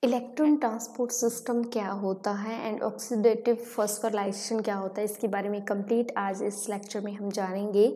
Electron transport system क्या होता है एंड ऑक्सीडेटिव फॉस्फोराइलेशन क्या होता है, इसके बारे में कंप्लीट आज इस लेक्चर में हम जानेंगे।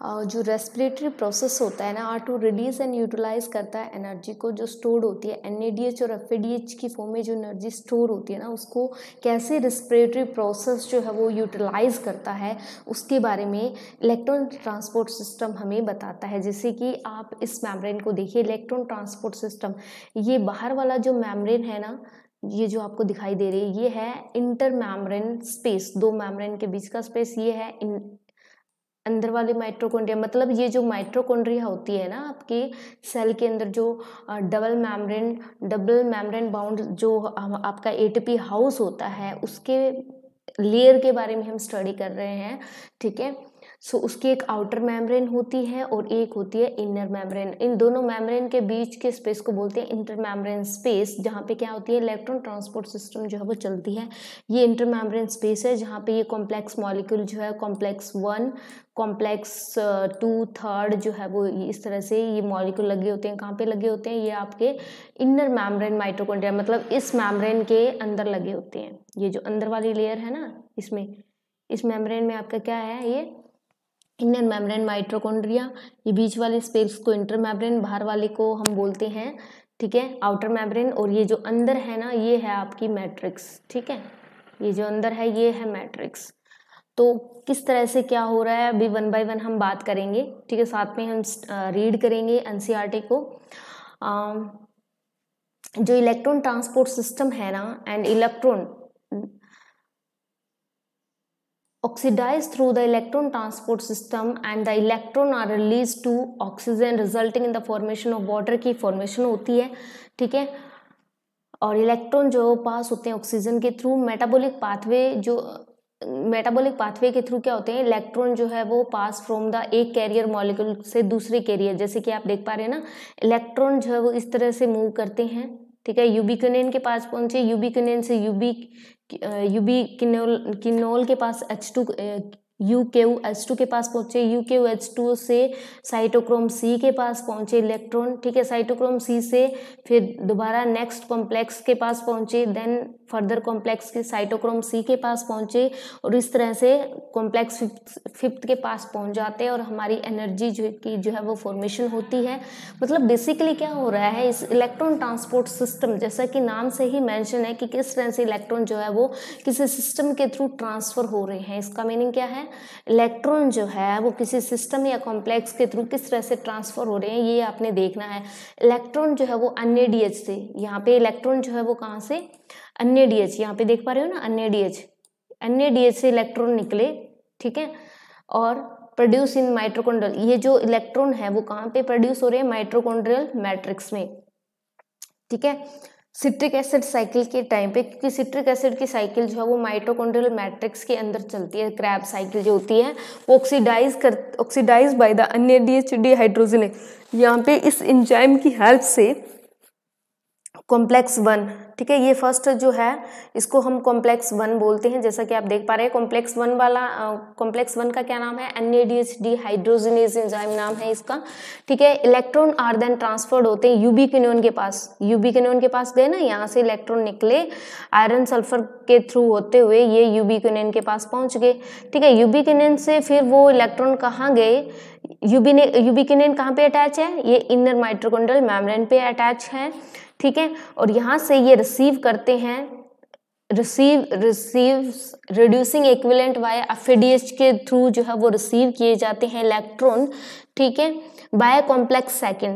जो रेस्पिरेटरी प्रोसेस होता है ना, टू रिलीज एंड यूटिलाइज करता है एनर्जी को जो स्टोर होती है NADH और FADH की फॉर्म में जो एनर्जी स्टोर होती है ना, उसको कैसे रेस्पिरेटरी प्रोसेस जो है वो यूटिलाइज करता है, उसके बारे में इलेक्ट्रॉन ट्रांसपोर्ट सिस्टम हमें बताता है। जैसे कि आप इस मेम्ब्रेन को देखिए, इलेक्ट्रॉन ट्रांसपोर्ट सिस्टम, ये बाहर वाला जो मेम्ब्रेन है ना, ये जो आपको दिखाई दे रही है, ये है इंटर मेम्ब्रेन स्पेस, दो मेम्ब्रेन के बीच का स्पेस, ये है अंदर वाले माइटोकॉन्ड्रिया। मतलब ये जो माइटोकॉन्ड्रिया होती है ना आपके सेल के अंदर, जो डबल मेम्ब्रेन बाउंड जो आपका ATP हाउस होता है, उसके लेयर के बारे में हम स्टडी कर रहे हैं। ठीक है, सो उसकी एक आउटर मेम्ब्रेन होती है और एक होती है इनर मेम्ब्रेन। इन दोनों मेम्ब्रेन के बीच के स्पेस को बोलते हैं इंटर मेम्ब्रेन स्पेस, जहाँ पे क्या होती है, इलेक्ट्रॉन ट्रांसपोर्ट सिस्टम जो है वो चलती है। ये इंटर मेम्ब्रेन स्पेस है जहाँ पे ये कॉम्प्लेक्स मॉलिक्यूल जो है, कॉम्प्लेक्स 1, कॉम्प्लेक्स 2, थर्ड जो है वो इस तरह से ये मॉलिक्यूल लगे होते हैं। कहाँ पे लगे होते हैं? ये आपके इनर मेम्ब्रेन माइटोकॉन्ड्रिया, मतलब इस मेम्ब्रेन के अंदर लगे होते हैं। ये जो अंदर वाली लेयर है ना, इसमें इस मेम्ब्रेन में आपका क्या है, ये इनर मेम्ब्रेन माइटोकॉन्ड्रिया। ये बीच वाले स्पेस को इंटर मेम्ब्रेन, बाहर वाले को हम बोलते हैं, ठीक है, आउटर मेम्ब्रेन। और ये जो अंदर है ना, ये है आपकी मैट्रिक्स। ठीक है, ये जो अंदर है ये है मैट्रिक्स। तो किस तरह से क्या हो रहा है, अभी 1 बाय 1 हम बात करेंगे। ठीक है, साथ में हम रीड करेंगे NCERT को। जो इलेक्ट्रॉन ट्रांसपोर्ट सिस्टम है ना, and electron oxidize through the electron transport system and the electron are released to oxygen resulting in the formation of water की formation होती है। ठीक है, और इलेक्ट्रॉन जो पास होते हैं ऑक्सीजन के थ्रू, मेटाबॉलिक पाथवे के थ्रू क्या होते हैं, इलेक्ट्रॉन जो है वो पास फ्रॉम द एक कैरियर मॉलिक्यूल से दूसरे कैरियर। जैसे कि आप देख पा रहे हैं ना, इलेक्ट्रॉन जो है वो इस तरह से मूव करते हैं। ठीक है, यूबिक्विनोन के पास पहुंचे, यूबिक्विनोन से यूबिक्विनोल के पास UKUH2 के पास पहुंचे, UKUH2 से साइटोक्रोम C के पास पहुंचे इलेक्ट्रॉन। ठीक है, साइटोक्रोम C से फिर दोबारा नेक्स्ट कॉम्प्लेक्स के पास पहुंचे, देन फर्दर कॉम्प्लेक्स के साइटोक्रोम C के पास पहुंचे, और इस तरह से कॉम्प्लेक्स फिफ्थ के पास पहुंच जाते हैं और हमारी एनर्जी जो है वो फॉर्मेशन होती है। मतलब बेसिकली क्या हो रहा है, इस इलेक्ट्रॉन ट्रांसपोर्ट सिस्टम, जैसा कि नाम से ही मेंशन है कि किस तरह से इलेक्ट्रॉन जो है वो किसी सिस्टम के थ्रू ट्रांसफर हो रहे हैं। इसका मीनिंग क्या है, इलेक्ट्रॉन जो है वो किसी सिस्टम या कॉम्प्लेक्स के थ्रू किस तरह से ट्रांसफर हो रहे हैं, ये आपने देखना है। इलेक्ट्रॉन जो है वो NADH से, यहाँ पे इलेक्ट्रॉन जो है वो कहाँ से, NADH, यहाँ पे देख पा रहे हो ना, NADH से इलेक्ट्रॉन निकले। ठीक है, और प्रोड्यूस इन माइटोकॉन्ड्रियल, ये जो इलेक्ट्रॉन है वो कहाँ पे प्रोड्यूस हो रहे हैं, माइटोकॉन्ड्रियल मैट्रिक्स में। ठीक है, सिट्रिक एसिड साइकिल के टाइम पे, क्योंकि सिट्रिक एसिड की साइकिल जो है वो माइटोकॉन्ड्रियल मैट्रिक्स के अंदर चलती है। क्रैब साइकिल जो होती है वो oxidize by the NADH dehydrogenase. यहाँ पे इस एंजाइम की हेल्प से कॉम्प्लेक्स 1, ठीक है, ये फर्स्ट जो है इसको हम कॉम्प्लेक्स 1 बोलते हैं। जैसा कि आप देख पा रहे हैं, कॉम्प्लेक्स 1 का क्या नाम है, NADH डिहाइड्रोजिनेज एंजाइम नाम है इसका। ठीक है, इलेक्ट्रॉन आर देन ट्रांसफर्ड होते हैं यूबिक्विनोन के पास गए ना, यहाँ से इलेक्ट्रॉन निकले आयरन सल्फर के थ्रू होते हुए, ये यूबिक्विनोन के पास पहुंच गए। ठीक है, यूबिक्विनोन से फिर वो इलेक्ट्रॉन कहाँ गए, यूबिक्विनोन कहाँ पे अटैच है, ये इनर माइटोकॉन्ड्रियल मेम्ब्रेन पे अटैच है। ठीक है, और यहाँ से ये रिसीव करते हैं, रिड्यूसिंग इक्विवेलेंट वाया FADH के थ्रू जो है वो रिसीव किए जाते हैं इलेक्ट्रॉन। ठीक है, बाय कॉम्प्लेक्स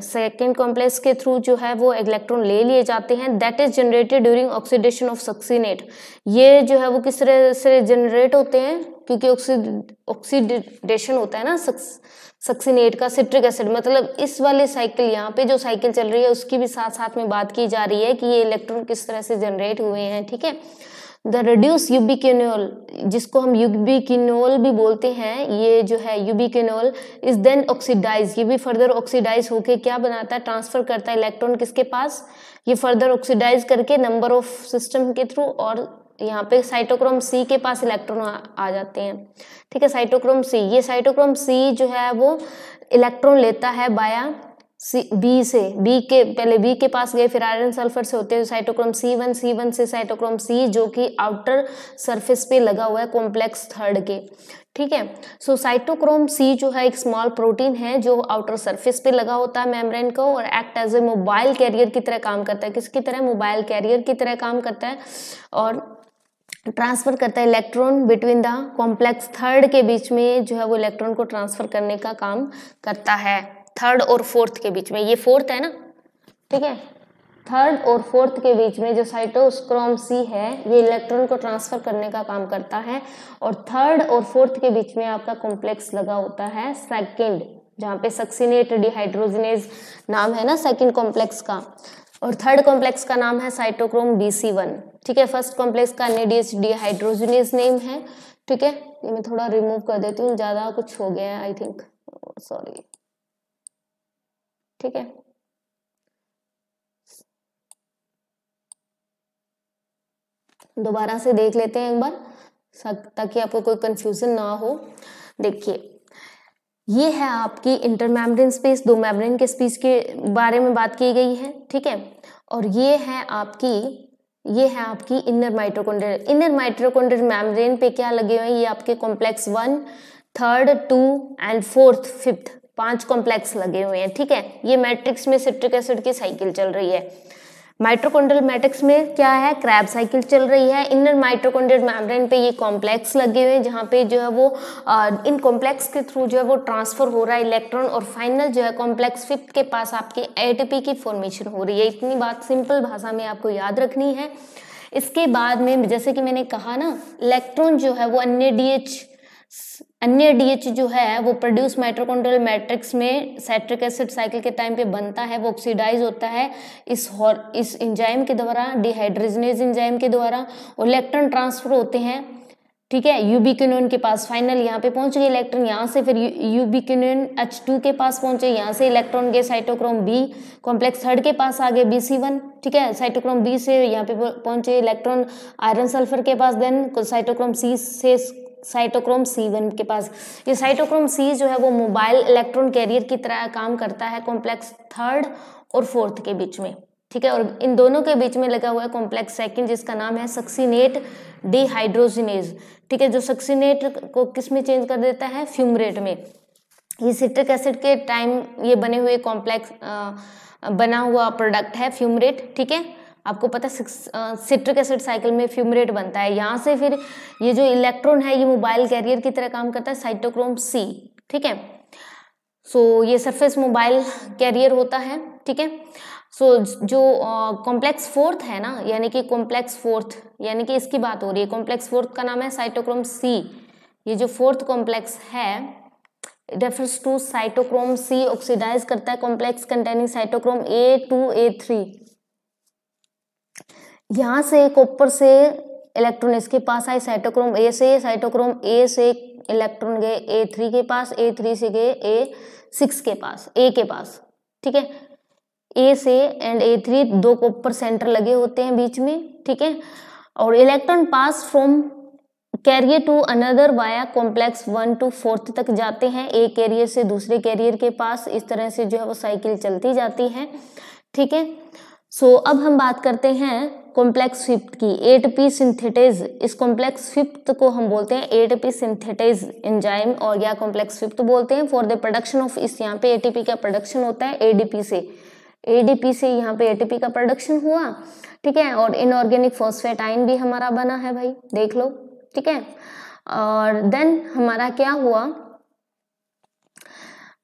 सेकेंड कॉम्प्लेक्स के थ्रू जो है वो इलेक्ट्रॉन ले लिए जाते हैं। That is generated during oxidation of succinate. ये जो है वो किस तरह से जनरेट होते हैं, क्योंकि ऑक्सीडेशन होता है ना सक्सीनेट का, सिट्रिक एसिड, मतलब इस वाले साइकिल, यहाँ पे जो साइकिल चल रही है उसकी भी साथ साथ में बात की जा रही है कि ये इलेक्ट्रॉन किस तरह से जनरेट हुए हैं। ठीक है, द रिड्यूस यूबिक्विनोल, जिसको हम यूबिक्विनोल भी बोलते हैं, ये जो है यूबिक्विनोल इज देन ऑक्सीडाइज, ये भी फर्दर ऑक्सीडाइज होके क्या बनाता है, ट्रांसफर करता है इलेक्ट्रॉन किसके पास, ये फर्दर ऑक्सीडाइज करके नंबर ऑफ सिस्टम के थ्रू, और यहाँ पे साइटोक्रोम C के पास इलेक्ट्रॉन आ जाते हैं। ठीक है, साइटोक्रोम C जो है वो इलेक्ट्रॉन लेता है बाया बी से, बी के पहले बी के पास गए, फिर आयरन सल्फर से होते हुए साइटोक्रोम C1, C1 से साइटोक्रोम C जो कि आउटर सरफेस पे लगा हुआ है कॉम्प्लेक्स थर्ड के, ठीक है। सो साइटोक्रोम C जो है एक स्मॉल प्रोटीन है जो आउटर सरफेस पे लगा होता है मेम्ब्रेन को, और act as a mobile carrier की तरह काम करता है। किसकी तरह? मोबाइल कैरियर की तरह काम करता है, और ट्रांसफर करता है electron between the complex third के बीच में, जो है वो इलेक्ट्रॉन को ट्रांसफर करने का काम करता है, थर्ड और फोर्थ के बीच में। ये फोर्थ है ना, ठीक है, थर्ड और फोर्थ के बीच में जो साइटोक्रोम C है ये इलेक्ट्रॉन को ट्रांसफर करने का काम करता है, और थर्ड और फोर्थ के बीच में आपका कॉम्प्लेक्स लगा होता है सेकंड, जहाँ पे सक्सिनेट डिहाइड्रोजनेज नाम है ना सेकंड कॉम्प्लेक्स का, और थर्ड कॉम्प्लेक्स का नाम है साइटोक्रोम BC1, ठीक है। फर्स्ट कॉम्प्लेक्स का NADH डिहाइड्रोजनेज नेम है, ठीक है। ये मैं थोड़ा रिमूव कर देती हूँ, ज्यादा कुछ हो गया है आई थिंक, सॉरी, ठीक है। दोबारा से देख लेते हैं एक बार ताकि आपको कोई कंफ्यूजन ना हो। देखिए, ये है आपकी इंटरमेम्ब्रेन स्पेस, दो मेम्ब्रेन के स्पेस के बारे में बात की गई है, ठीक है। और ये है आपकी inner mitochondrial, inner mitochondrial membrane पे क्या लगे हुए हैं? ये आपके complex 1, third, 2 and fourth, fifth, 5 complex लगे हुए हैं, ठीक है। ये मैट्रिक्स में सिट्रिक एसिड की साइकिल चल रही है। माइटोकॉन्ड्रियल मैट्रिक्स में क्या है? क्रैब साइकिल चल रही है। इनर माइटोकॉन्ड्रियल मेम्ब्रेन पे ये कॉम्प्लेक्स लगे हुए हैं, जहाँ पे जो है वो इन कॉम्प्लेक्स के थ्रू जो है वो ट्रांसफर हो रहा है इलेक्ट्रॉन, और फाइनल जो है कॉम्प्लेक्स फिफ्थ के पास आपकी ATP की फॉर्मेशन हो रही है। इतनी बात सिंपल भाषा में आपको याद रखनी है। इसके बाद में जैसे कि मैंने कहा ना, इलेक्ट्रॉन जो है वो अन्य DH जो है वो प्रोड्यूस माइटोकॉन्ड्रियल मैट्रिक्स में साइट्रिक एसिड साइकिल के टाइम पे बनता है, वो ऑक्सीडाइज होता है इस एंजाइम के द्वारा, डिहाइड्रोजनेज एंजाइम के द्वारा, और इलेक्ट्रॉन ट्रांसफर होते हैं, ठीक है, यूबिक्विनोन के पास। फाइनल यहाँ पे पहुंच गए इलेक्ट्रॉन, यहाँ से फिर यूबिक्विनोन H2 के पास पहुंचे, यहाँ से इलेक्ट्रॉन गए साइटोक्रोम B कॉम्प्लेक्स थर्ड के पास आ गए BC1, ठीक है। साइटोक्रोम B से यहाँ पे पहुंचे इलेक्ट्रॉन आयरन सल्फर के पास, देन साइटोक्रोम C से साइटोक्रोम C1 के पास। ये साइटोक्रोम C जो है वो मोबाइल इलेक्ट्रॉन कैरियर की तरह काम करता है कॉम्प्लेक्स थर्ड और फोर्थ के बीच में, ठीक है। और इन दोनों के बीच में लगा हुआ है कॉम्प्लेक्स सेकंड, जिसका नाम है सक्सिनेट डिहाइड्रोजनेज, ठीक है, जो सक्सिनेट को किस में चेंज कर देता है? फ्यूमरेट में। ये सिट्रिक एसिड के टाइम ये बने हुए कॉम्प्लेक्स बना हुआ प्रोडक्ट है फ्यूमरेट, ठीक है। आपको पता है सिट्रिक एसिड साइकिल में फ्यूमरेट बनता है। यहाँ से फिर ये जो इलेक्ट्रॉन है ये मोबाइल कैरियर की तरह काम करता है साइटोक्रोम C, ठीक है। सो ये सरफेस मोबाइल कैरियर होता है, ठीक है। सो जो कॉम्प्लेक्स फोर्थ है ना, यानी कि कॉम्प्लेक्स फोर्थ, यानी कि इसकी बात हो रही है, कॉम्प्लेक्स फोर्थ का नाम है साइटोक्रोम C। ये जो फोर्थ कॉम्प्लेक्स है refers to cytochrome C, oxidize करता है complex containing cytochrome A2 A3। यहाँ से कॉपर से इलेक्ट्रॉन इसके पास आए साइटोक्रोम A से, साइटोक्रोम A से इलेक्ट्रॉन गए A3 के पास, A3 से गए A6 के पास, A के पास, ठीक है। A से एंड A3 दो कॉपर सेंटर लगे होते हैं बीच में, ठीक है। और electron pass from carrier to another via complex 1 to 4 तक जाते हैं, एक कैरियर से दूसरे कैरियर के पास। इस तरह से जो है वो साइकिल चलती जाती है, ठीक है। सो अब हम बात करते हैं कॉम्प्लेक्स फिफ्थ की, ATP सिंथेटेज। इस कॉम्प्लेक्स फिफ्थ को हम बोलते हैं ATP सिंथेटेज एंजाइम, और या कॉम्प्लेक्स फिफ्थ बोलते हैं फॉर द प्रोडक्शन ऑफ, इस यहाँ पे ATP का प्रोडक्शन होता है ADP से यहाँ पे ATP का प्रोडक्शन हुआ, ठीक है। और इनऑर्गेनिक फॉस्फेटाइन भी हमारा बना है भाई, देख लो, ठीक है। और देन हमारा क्या हुआ,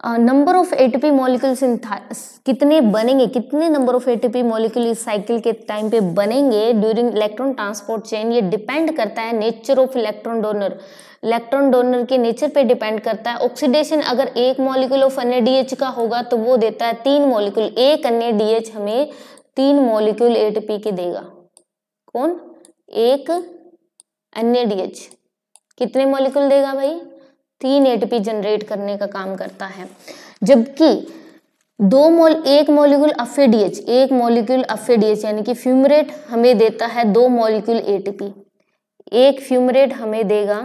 नंबर ऑफ ATP मॉलिक्यूल्स कितने बनेंगे, कितने नंबर ऑफ ATP मॉलिक्यूल इस साइकिल के टाइम पे बनेंगे ड्यूरिंग इलेक्ट्रॉन ट्रांसपोर्ट चेन। ये डिपेंड करता है नेचर ऑफ इलेक्ट्रॉन डोनर के नेचर पे डिपेंड करता है। ऑक्सीडेशन अगर एक मॉलिक्यूल ऑफ NADH का होगा तो वो देता है 3 मॉलिक्यूल, एक NADH हमें 3 मॉलिक्यूल ATP के देगा। कौन? एक NADH कितने मॉलिक्यूल देगा भाई? 3 ATP जनरेट करने का काम करता है। जबकि एक मॉलिक्यूल अफेडीएच यानी कि फ्यूमरेट हमें देता है 2 मॉलिक्यूल ATP। एक फ्यूमरेट हमें देगा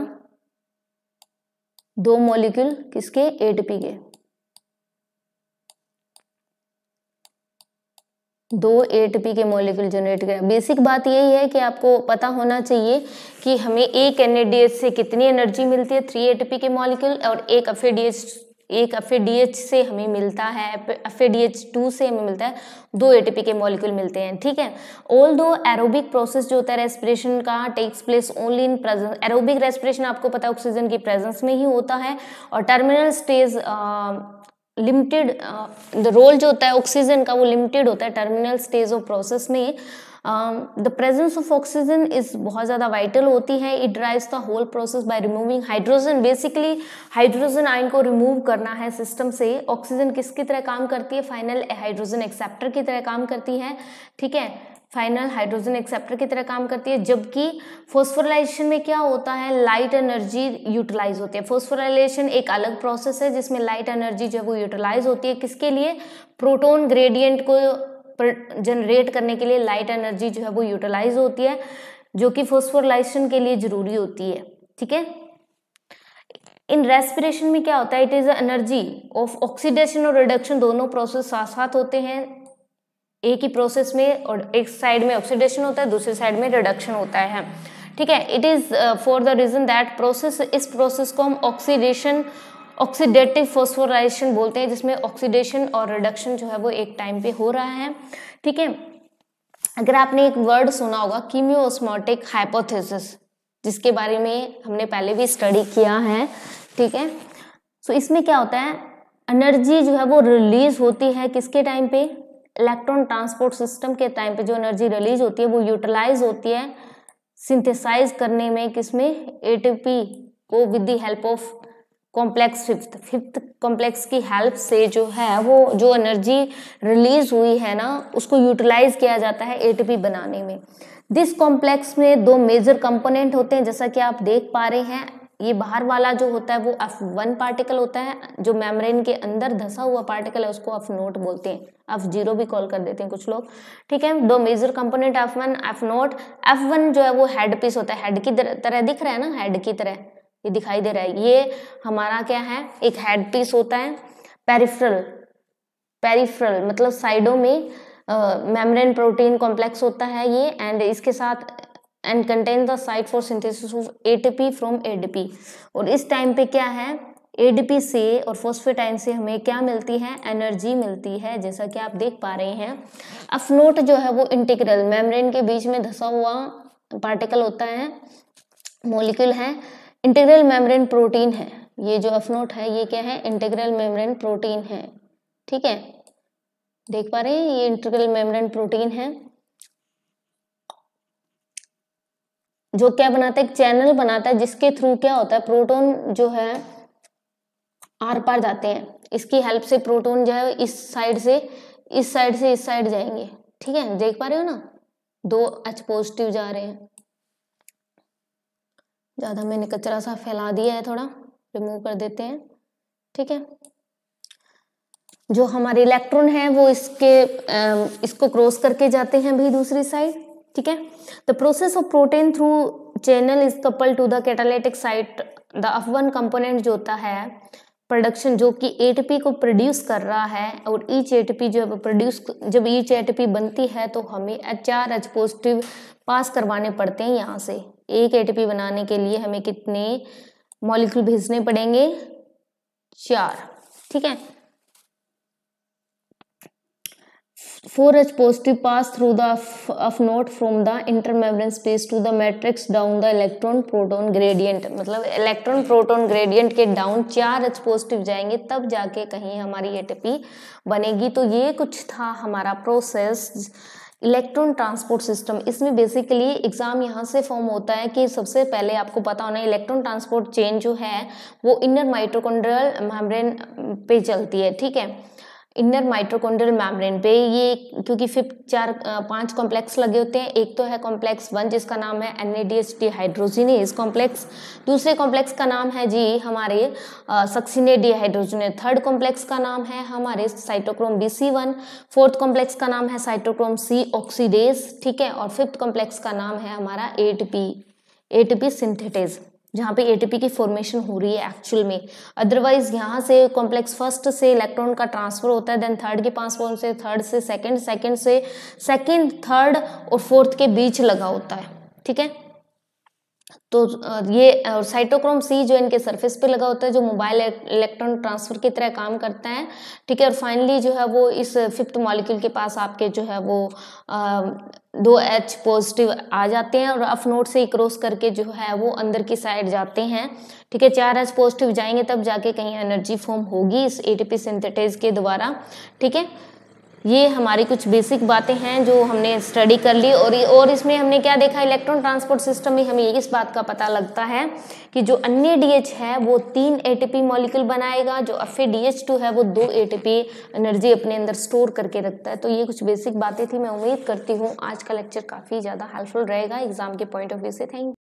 2 मॉलिक्यूल किसके? ATP के। 2 ATP के मॉलिक्यूल जनरेट करें। बेसिक बात यही है कि आपको पता होना चाहिए कि हमें एक NADH से कितनी एनर्जी मिलती है, 3 ATP के मॉलिक्यूल, और एक FADH से हमें मिलता है, FADH2 से हमें मिलता है 2 ATP के मॉलिक्यूल मिलते हैं, ठीक है। ऑल दो एरोबिक प्रोसेस जो होता है रेस्पिरेशन का takes place only in presence. Aerobic respiration आपको पता है ऑक्सीजन की प्रेजेंस में ही होता है, और टर्मिनल स्टेज लिमिटेड रोल जो होता है ऑक्सीजन का वो लिमिटेड होता है टर्मिनल स्टेज ऑफ प्रोसेस में। The presence of oxygen is बहुत ज़्यादा वाइटल होती है। It drives the whole process by removing hydrogen. Basically hydrogen ion को रिमूव करना है सिस्टम से। ऑक्सीजन किसकी तरह काम करती है, फाइनल हाइड्रोजन एक्सेप्टर की तरह काम करती है, ठीक है, फाइनल हाइड्रोजन एक्सेप्टर की तरह काम करती है। जबकि फॉस्फोराइलेशन में क्या होता है, लाइट एनर्जी यूटिलाइज होती है। फॉस्फोराइलेशन एक अलग प्रोसेस है जिसमें लाइट एनर्जी जो है वो यूटिलाइज होती है, किसके लिए, प्रोटॉन ग्रेडियंट को जनरेट करने के लिए लाइट एनर्जी जो है वो यूटिलाइज होती है, जो कि फॉस्फोराइलेशन के लिए जरूरी होती है, ठीक है। इन रेस्पिरेशन में क्या होता है, it is energy of oxidation और रिडक्शन, दोनों प्रोसेस साथ साथ होते हैं एक ही प्रोसेस में, और एक साइड में ऑक्सीडेशन होता है, दूसरी साइड में रिडक्शन होता है, ठीक है। It is for the reason that process, इस प्रोसेस को हम ऑक्सीडेटिव फॉस्फोराइलेशन बोलते हैं, जिसमें ऑक्सीडेशन और रिडक्शन जो है वो एक टाइम पे हो रहा है, ठीक है। अगर आपने एक वर्ड सुना होगा कीमियोस्मोटिक हाइपोथेसिस, जिसके बारे में हमने पहले भी स्टडी किया है, ठीक है। सो इसमें क्या होता है, एनर्जी जो है वो रिलीज होती है किसके टाइम पे, इलेक्ट्रॉन ट्रांसपोर्ट सिस्टम के टाइम पे जो एनर्जी रिलीज होती है वो यूटिलाइज होती है सिंथेसाइज करने में, किसमें, एटीपी को with the help of complex fifth complex की हेल्प से जो है वो जो एनर्जी रिलीज हुई है ना उसको यूटिलाइज किया जाता है एटीपी बनाने में। दिस कॉम्प्लेक्स में 2 मेजर कंपोनेंट होते हैं, जैसा कि आप देख पा रहे हैं। ये बाहर वाला जो होता है वो F1 पार्टिकल होता है, जो मेम्ब्रेन के अंदर धंसा हुआ पार्टिकल है उसको F0 बोलते हैं, F0 भी कॉल कर देते हैं कुछ लोग, ठीक है। 2 major component F1 F0। F1 जो है वो हेड पीस होता है, हेड की तरह दिख रहा है ना, हेड की तरह ये दिखाई दे रहा है, ये हमारा क्या है, एक हेड पीस होता है। पेरिफेरल मतलब साइडों में मेम्ब्रेन प्रोटीन कॉम्प्लेक्स होता है ये, एंड इसके साथ and contain the site for synthesis of ATP from ADP. और इस टाइम पे क्या है, एडीपी से और फॉस्फेटाइन से हमें क्या मिलती है, एनर्जी मिलती है, जैसा कि आप देख पा रहे हैं। F0 जो है वो इंटीग्रल मेम्ब्रेन के बीच में धंसा हुआ पार्टिकल होता है, मॉलिक्यूल है, इंटीग्रल मेम्ब्रेन प्रोटीन है। ये जो F0 है ये क्या है, इंटीग्रल मेम्ब्रेन प्रोटीन है, ठीक है, देख पा रहे हैं, ये इंटीग्रल मेम्ब्रेन प्रोटीन है जो क्या बनाता है, एक चैनल बनाता है जिसके थ्रू क्या होता है, प्रोटॉन जो है आर पार जाते हैं। इसकी हेल्प से प्रोटॉन जो है इस साइड से इस साइड जाएंगे, ठीक है, देख पा रहे हो ना, 2 H पॉजिटिव जा रहे हैं। ज्यादा मैंने कचरा सा फैला दिया है, थोड़ा रिमूव कर देते हैं, ठीक है। जो हमारे इलेक्ट्रॉन है वो इसको क्रॉस करके जाते हैं भाई दूसरी साइड, ठीक है। The process of protein through channel is couple to the catalytic site. The F1 component जो होता है प्रोडक्शन, जो कि एटीपी को प्रोड्यूस कर रहा है, और ईच एटीपी जो है प्रोड्यूस, जब ईच एटीपी बनती है तो हमें 4 H पॉजिटिव पास करवाने पड़ते हैं यहाँ से। एक एटीपी बनाने के लिए हमें कितने मॉलिक्यूल भेजने पड़ेंगे, 4, ठीक है। 4 H positive pass through the F0 from the intermembrane space to the matrix down the electron proton gradient। मतलब इलेक्ट्रॉन प्रोटॉन ग्रेडियंट के डाउन 4 H पॉजिटिव जाएंगे तब जाके कहीं हमारी एटीपी बनेगी। तो ये कुछ था हमारा प्रोसेस इलेक्ट्रॉन ट्रांसपोर्ट सिस्टम। इसमें बेसिकली एग्जाम यहाँ से फॉर्म होता है कि सबसे पहले आपको पता होना इलेक्ट्रॉन ट्रांसपोर्ट चेन जो है वो इनर माइटोकॉन्ड्रियल मेम्ब्रेन पे चलती है, ठीक है, इनर माइटोकॉन्ड्रियल मेम्ब्रेन पे। ये क्योंकि 5 कॉम्प्लेक्स लगे होते हैं, एक तो है कॉम्प्लेक्स 1 जिसका नाम है NADH डिहाइड्रोजिनेज कॉम्प्लेक्स, दूसरे कॉम्प्लेक्स का नाम है जी हमारे सक्सिनेट डिहाइड्रोजिनेज, थर्ड कॉम्प्लेक्स का नाम है हमारे साइटोक्रोम BC1, फोर्थ कॉम्प्लेक्स का नाम है साइटोक्रोम C ऑक्सीडेज, ठीक है, और फिफ्थ कॉम्प्लेक्स का नाम है हमारा ATP सिंथेटेज, जहाँ पे एटीपी की फॉर्मेशन हो रही है एक्चुअल में। अदरवाइज यहाँ से कॉम्प्लेक्स फर्स्ट से इलेक्ट्रॉन का ट्रांसफर होता है, देन थर्ड के पास पहुँच से, थर्ड से सेकंड, सेकंड से सेकंड, थर्ड और फोर्थ के बीच लगा होता है, ठीक है। तो ये साइटोक्रोम सी जो इनके सरफेस पे लगा होता है, जो मोबाइल इलेक्ट्रॉन ट्रांसफर की तरह काम करता है, ठीक है। और फाइनली जो है वो इस फिफ्थ मॉलिक्यूल के पास आपके जो है वो 2H पॉजिटिव आ जाते हैं और अफ नोड से क्रॉस करके जो है वो अंदर की साइड जाते हैं, ठीक है। 4H पॉजिटिव जाएंगे तब जाके कहीं एनर्जी फॉर्म होगी इस एटीपी सिंथेटेज के द्वारा, ठीक है। ये हमारी कुछ बेसिक बातें हैं जो हमने स्टडी कर ली। और इसमें हमने क्या देखा, इलेक्ट्रॉन ट्रांसपोर्ट सिस्टम में हमें इस बात का पता लगता है कि जो अन्य डीएच है वो 3 एटीपी मॉलिक्यूल बनाएगा, जो FeDH2 है वो 2 एटीपी एनर्जी अपने अंदर स्टोर करके रखता है। तो ये कुछ बेसिक बातें थी। मैं उम्मीद करती हूँ आज का लेक्चर काफ़ी ज़्यादा हेल्पफुल रहेगा एग्जाम के पॉइंट ऑफ व्यू से। Thank you.